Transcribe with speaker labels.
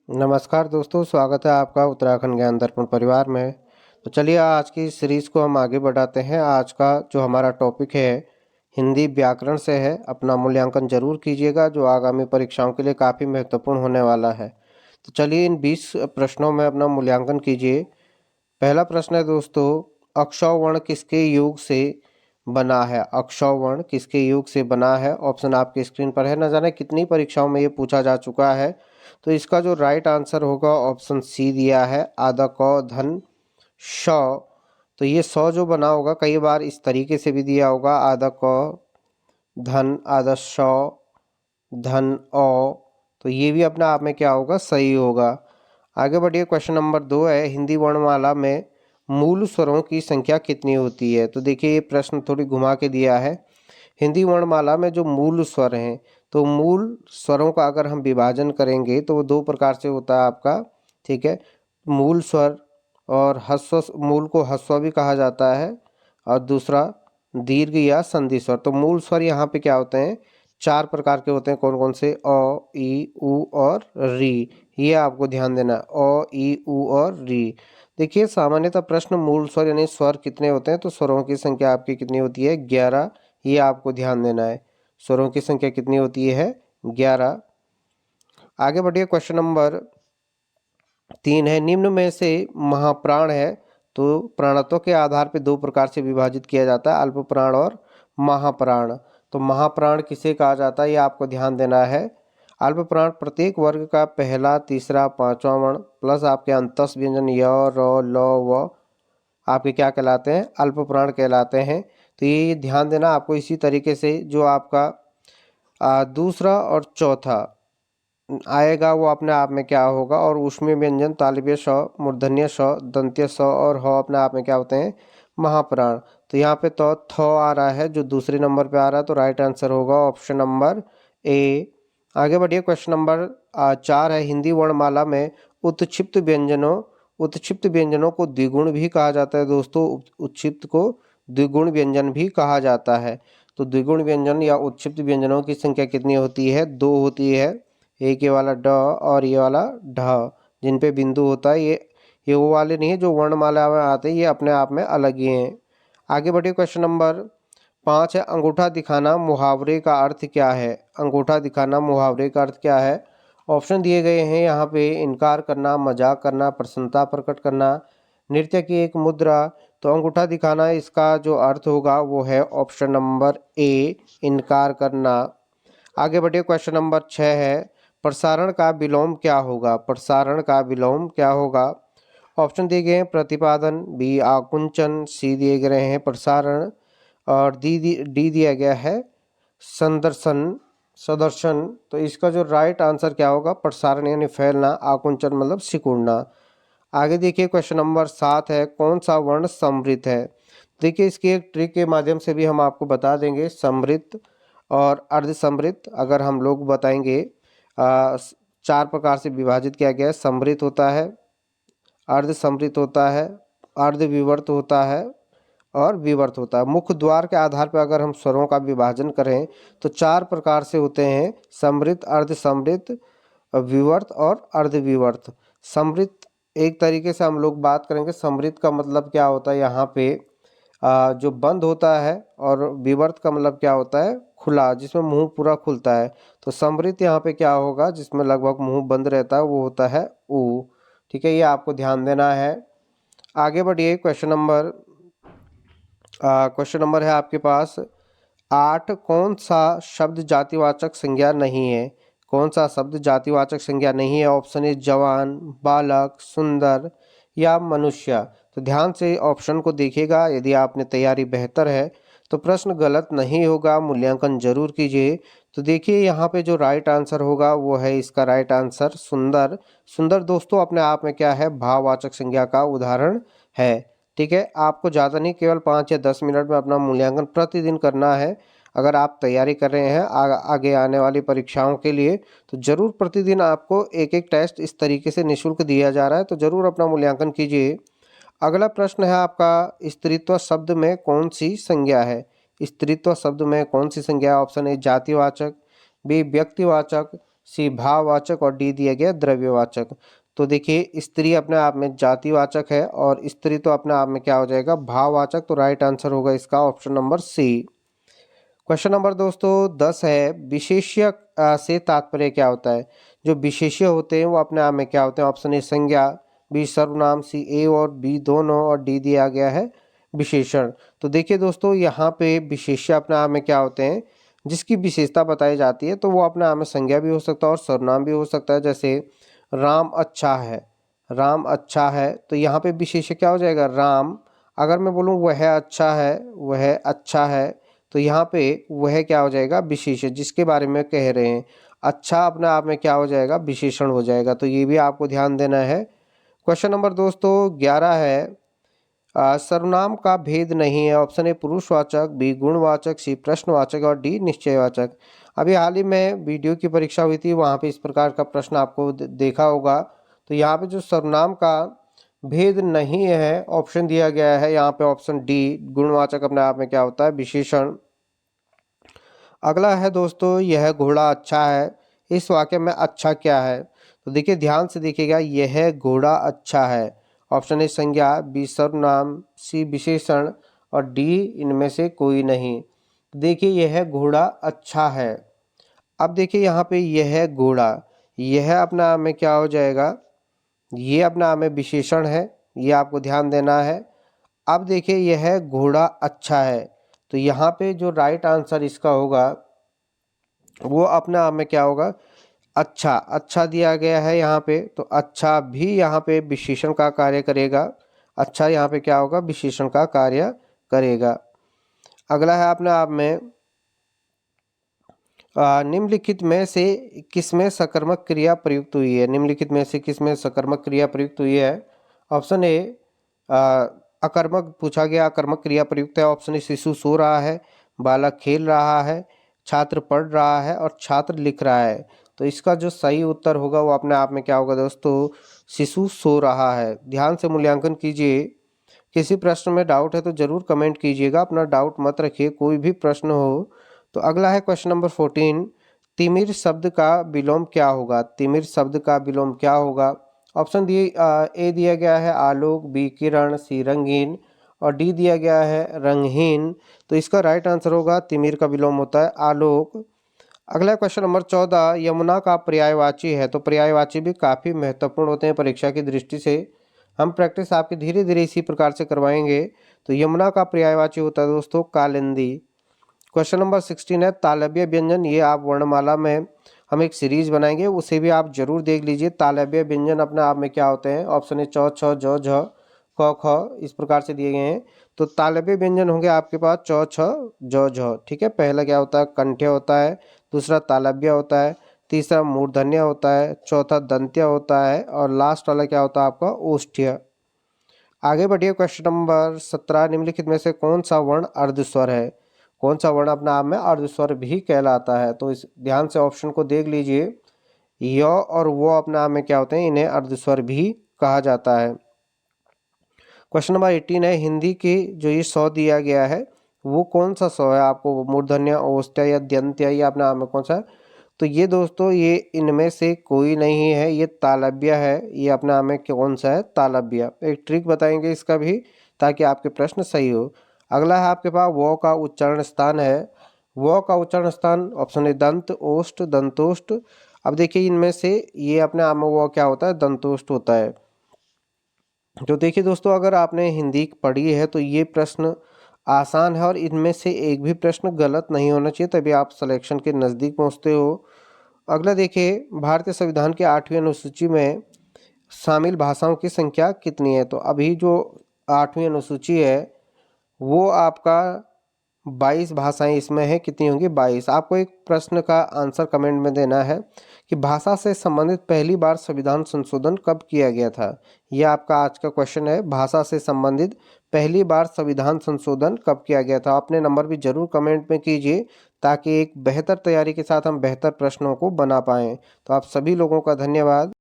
Speaker 1: नमस्कार दोस्तों, स्वागत है आपका उत्तराखंड ज्ञान दर्पण परिवार में। तो चलिए आज की सीरीज़ को हम आगे बढ़ाते हैं। आज का जो हमारा टॉपिक है हिंदी व्याकरण से है। अपना मूल्यांकन जरूर कीजिएगा, जो आगामी परीक्षाओं के लिए काफ़ी महत्वपूर्ण होने वाला है। तो चलिए इन 20 प्रश्नों में अपना मूल्यांकन कीजिए। पहला प्रश्न है दोस्तों, अक्षौ वर्ण किसके योग से बना है? अक्षौ वर्ण किसके योग से बना है? ऑप्शन आपके स्क्रीन पर है। न जाने कितनी परीक्षाओं में ये पूछा जा चुका है। तो इसका जो राइट आंसर होगा ऑप्शन सी दिया है, आधा क धन श। तो ये सौ जो बना होगा कई बार इस तरीके से भी दिया होगा, आधा क धन आधा श धन औ। तो ये भी अपने आप में क्या होगा, सही होगा। आगे बढ़िए, क्वेश्चन नंबर 2 है, हिंदी वर्णमाला में मूल स्वरों की संख्या कितनी होती है? तो देखिए ये प्रश्न थोड़ी घुमा के दिया है। हिंदी वर्णमाला में जो मूल स्वर हैं, तो मूल स्वरों का अगर हम विभाजन करेंगे तो वो दो प्रकार से होता है आपका, ठीक है। मूल स्वर और ह्रस्व, मूल को ह्रस्व भी कहा जाता है, और दूसरा दीर्घ या संधि स्वर। तो मूल स्वर यहाँ पे क्या होते हैं, 4 प्रकार के होते हैं। कौन कौन से? अ, ई, उ और री। ये आपको ध्यान देना है, अ, ई, उ और री। देखिए सामान्यतः प्रश्न मूल स्वर यानी स्वर कितने होते हैं, तो स्वरों की संख्या आपकी कितनी होती है? 11। ये आपको ध्यान देना है, स्वरों की संख्या कितनी होती है? 11। आगे बढ़िए, क्वेश्चन नंबर 3 है, निम्न में से महाप्राण है तो प्राणत्व के आधार पर दो प्रकार से विभाजित किया जाता है, अल्प प्राण और महाप्राण। तो महाप्राण किसे कहा जाता है, ये आपको ध्यान देना है। अल्प प्राण प्रत्येक वर्ग का पहला, तीसरा, पांचवा वर्ण प्लस आपके अंतस व्यंजन य, र, ल, व आपके क्या कहलाते हैं? अल्प प्राण कहलाते हैं। तो ये ध्यान देना आपको। इसी तरीके से जो आपका दूसरा और चौथा आएगा वो अपने आप में क्या होगा, और उसमें व्यंजन तालव्य श, मूर्धन्य श, दंत्य स और ह अपने आप में क्या होते हैं? महाप्राण। तो यहाँ पे तो थ आ रहा है जो दूसरे नंबर पे आ रहा है, तो राइट आंसर होगा ऑप्शन नंबर ए। आगे बढ़िए, क्वेश्चन नंबर 4 है, हिंदी वर्णमाला में उत्क्षिप्त व्यंजनों को द्विगुण भी कहा जाता है दोस्तों। उत्क्षिप्त को द्विगुण व्यंजन भी कहा जाता है। तो द्विगुण व्यंजन या उत्क्षिप्त व्यंजनों की संख्या कितनी होती है? 2 होती है। एक ये वाला ड और ये वाला ढ, जिन पे बिंदु होता है, ये वो वाले नहीं है जो वर्णमाला में आते हैं, ये अपने आप में अलग ही हैं। आगे बढ़िए, क्वेश्चन नंबर 5 है, अंगूठा दिखाना मुहावरे का अर्थ क्या है? अंगूठा दिखाना मुहावरे का अर्थ क्या है? ऑप्शन दिए गए हैं यहाँ पे, इनकार करना, मजाक करना, प्रसन्नता प्रकट करना, नृत्य की एक मुद्रा। तो अंगूठा दिखाना इसका जो अर्थ होगा वो है ऑप्शन नंबर ए, इनकार करना। आगे बढ़िए, क्वेश्चन नंबर 6 है, प्रसारण का विलोम क्या होगा? प्रसारण का विलोम क्या होगा? ऑप्शन दिए गए हैं, प्रतिपादन, बी आकुंचन, सी दिए गए हैं प्रसारण, और डी दिया गया है संदर्शन सदर्शन। तो इसका जो राइट आंसर क्या होगा? प्रसारण यानी फैलना, आकुंचन मतलब सिकुड़ना। आगे देखिए, क्वेश्चन नंबर 7 है, कौन सा वर्ण समृद्ध है? देखिए इसकी एक ट्रिक के माध्यम से भी हम आपको बता देंगे। समृद्ध और अर्ध समृद्ध अगर हम लोग बताएंगे, 4 प्रकार से विभाजित किया गया है। समृद्ध होता है, अर्ध समृद्ध होता है, अर्ध विवर्त होता है और विवर्त होता है। मुख्य द्वार के आधार पर अगर हम स्वरों का विभाजन करें तो 4 प्रकार से होते हैं, समृद्ध, अर्ध समृद्ध, विवर्त और अर्धविवर्त। समृद्ध एक तरीके से हम लोग बात करेंगे, समृद्ध का मतलब क्या होता है यहाँ पे, जो बंद होता है, और विवर्त का मतलब क्या होता है? खुला, जिसमें मुंह पूरा खुलता है। तो समृद्ध यहाँ पे क्या होगा, जिसमें लगभग मुंह बंद रहता है, वो होता है ऊ। ठीक है, ये आपको ध्यान देना है। आगे बढ़िए, क्वेश्चन नंबर है आपके पास 8, कौन सा शब्द जातिवाचक संज्ञा नहीं है? कौन सा शब्द जातिवाचक संज्ञा नहीं है? ऑप्शन है जवान, बालक, सुंदर या मनुष्य। तो ध्यान से ऑप्शन को देखिएगा, यदि आपने तैयारी बेहतर है तो प्रश्न गलत नहीं होगा, मूल्यांकन जरूर कीजिए। तो देखिए यहाँ पे जो राइट आंसर होगा वो है इसका राइट आंसर सुंदर। सुंदर दोस्तों अपने आप में क्या है? भाववाचक संज्ञा का उदाहरण है। ठीक है, आपको ज़्यादा नहीं, केवल 5 या 10 मिनट में अपना मूल्यांकन प्रतिदिन करना है। अगर आप तैयारी कर रहे हैं आगे आने वाली परीक्षाओं के लिए, तो ज़रूर प्रतिदिन आपको एक एक टेस्ट इस तरीके से निःशुल्क दिया जा रहा है, तो ज़रूर अपना मूल्यांकन कीजिए। अगला प्रश्न है आपका, स्त्रीत्व शब्द में कौन सी संज्ञा है? स्त्रीत्व शब्द में कौन सी संज्ञा है? ऑप्शन ए जातिवाचक, बी व्यक्तिवाचक, सी भाववाचक और डी दिया गया द्रव्यवाचक। तो देखिए स्त्री अपने आप में जातिवाचक है और स्त्री तो अपने आप में क्या हो जाएगा भाववाचक। तो राइट आंसर होगा इसका option number C. Question number दोस्तों 10 है, विशेष्य से तात्पर्य क्या होता है। जो विशेष्य होते हैं वो अपने आप में क्या होते हैं। ऑप्शन ए संज्ञा, बी सर्वनाम, सी ए और बी दोनों और डी दिया गया है विशेषण। तो देखिए दोस्तों यहाँ पे विशेष्य अपने आप में क्या होते हैं, जिसकी विशेषता बताई जाती है। तो वो अपने आप में संज्ञा भी हो सकता है और सर्वनाम भी हो सकता है। जैसे राम अच्छा है, राम अच्छा है, तो यहाँ पे विशेष्य क्या हो जाएगा राम। अगर मैं बोलूँ वह अच्छा है, वह अच्छा है, तो यहाँ पे वह क्या हो जाएगा विशेषण, जिसके बारे में कह रहे हैं। अच्छा अपने आप में क्या हो जाएगा विशेषण हो जाएगा। तो ये भी आपको ध्यान देना है। क्वेश्चन नंबर दोस्तों 11 है, सर्वनाम का भेद नहीं है। ऑप्शन ए पुरुषवाचक, बी गुणवाचक, सी प्रश्नवाचक और डी निश्चयवाचक। अभी हाल ही में वीडियो की परीक्षा हुई थी, वहाँ पे इस प्रकार का प्रश्न आपको देखा होगा। तो यहाँ पे जो सर्वनाम का भेद नहीं है ऑप्शन दिया गया है यहाँ पे ऑप्शन डी, गुणवाचक अपने आप में क्या होता है विशेषण। अगला है दोस्तों, यह घोड़ा अच्छा है। इस वाक्य में अच्छा क्या है। तो देखिए ध्यान से देखिएगा, यह घोड़ा अच्छा है। ऑप्शन ए संज्ञा, बी सर्वनाम, सी विशेषण और डी इनमें से कोई नहीं। देखिए यह घोड़ा अच्छा है। अब देखिए यहाँ पे यह घोड़ा, यह अपना आप में क्या हो जाएगा, ये अपना आप में विशेषण है, ये आपको ध्यान देना है। अब देखिए यह घोड़ा अच्छा है, तो यहाँ पे जो राइट आंसर इसका होगा वो अपने आप में क्या होगा अच्छा। अच्छा दिया गया है यहाँ पे, तो अच्छा भी यहाँ पे विशेषण का कार्य करेगा। अच्छा यहाँ पे क्या होगा विशेषण का कार्य करेगा। अगला है अपने आप में निम्नलिखित में से किसमें सकर्मक क्रिया प्रयुक्त हुई है। निम्नलिखित में से किसमें सकर्मक क्रिया प्रयुक्त हुई है। ऑप्शन ए अकर्मक पूछा गया, अकर्मक क्रिया प्रयुक्त है। ऑप्शन ए शिशु सो रहा है, बालक खेल रहा है, छात्र पढ़ रहा है और छात्र लिख रहा है। तो इसका जो सही उत्तर होगा वो अपने आप में क्या होगा दोस्तों, शिशु सो रहा है। ध्यान से मूल्यांकन कीजिए। किसी प्रश्न में डाउट है तो जरूर कमेंट कीजिएगा, अपना डाउट मत रखिए कोई भी प्रश्न हो। तो अगला है क्वेश्चन नंबर 14, तिमिर शब्द का विलोम क्या होगा। तिमिर शब्द का विलोम क्या होगा। ऑप्शन ए दिया गया है आलोक, बी किरण, सी रंगीन और डी दिया गया है रंगहीन। तो इसका राइट आंसर होगा तिमिर का विलोम होता है आलोक। अगला क्वेश्चन नंबर 14, यमुना का पर्यायवाची है। तो पर्यायवाची भी काफ़ी महत्वपूर्ण होते हैं परीक्षा की दृष्टि से। हम प्रैक्टिस आपकी धीरे धीरे इसी प्रकार से करवाएंगे। तो यमुना का पर्यायवाची होता है दोस्तों कालिंदी। क्वेश्चन नंबर 16 है, तालव्य व्यंजन। ये आप वर्णमाला में हम एक सीरीज बनाएंगे, उसे भी आप जरूर देख लीजिए। तालव्य व्यंजन अपने आप में क्या होते हैं। ऑप्शन ए च, छ, ज, झ, क, ख इस प्रकार से दिए गए हैं। तो तालव्य व्यंजन होंगे आपके पास च, छ, ज, झ। ठीक है, पहला क्या होता है कंठ्य होता है, दूसरा तालव्य होता है, तीसरा मूर्धन्य होता है, चौथा दंत्य होता है और लास्ट वाला क्या होता है आपका ओष्ठ्य। आगे बढ़िए क्वेश्चन नंबर 17, निम्नलिखित में से कौन सा वर्ण अर्धस्वर है। कौन सा वर्ण अपने आप में अर्धस्वर भी कहलाता है। तो इस ध्यान से ऑप्शन को देख लीजिए। य और वो अपने आप में क्या होते हैं, इन्हें अर्धस्वर भी कहा जाता है। क्वेश्चन नंबर 18 है, हिंदी की जो ये सौ दिया गया है वो कौन सा सौ है। आपको मूर्धन्य, ओष्ठ्य या दंत्य, या अपने आप में कौन सा है। तो ये दोस्तों ये इनमें से कोई नहीं है, ये तालव्य है। ये अपने आप में कौन सा है तालव्य। एक ट्रिक बताएंगे इसका भी ताकि आपके प्रश्न सही हो। अगला है आपके पास वो का उच्चारण स्थान है। वो का उच्चारण स्थान ऑप्शन ए दंत, ओष्ठ, दंतोष्ठ। अब देखिए इनमें से ये अपने आप में वो क्या होता है दंतोष्ठ होता है। तो देखिए दोस्तों अगर आपने हिंदी पढ़ी है तो ये प्रश्न आसान है और इनमें से एक भी प्रश्न गलत नहीं होना चाहिए, तभी आप सिलेक्शन के नज़दीक पहुंचते हो। अगला देखिए, भारतीय संविधान के 8वीं अनुसूची में शामिल भाषाओं की संख्या कितनी है। तो अभी जो 8वीं अनुसूची है वो आपका 22 भाषाएं इसमें है। कितनी होंगी 22। आपको एक प्रश्न का आंसर कमेंट में देना है कि भाषा से संबंधित पहली बार संविधान संशोधन कब किया गया था। यह आपका आज का क्वेश्चन है, भाषा से संबंधित पहली बार संविधान संशोधन कब किया गया था। अपने नंबर भी जरूर कमेंट में कीजिए ताकि एक बेहतर तैयारी के साथ हम बेहतर प्रश्नों को बना पाएँ। तो आप सभी लोगों का धन्यवाद।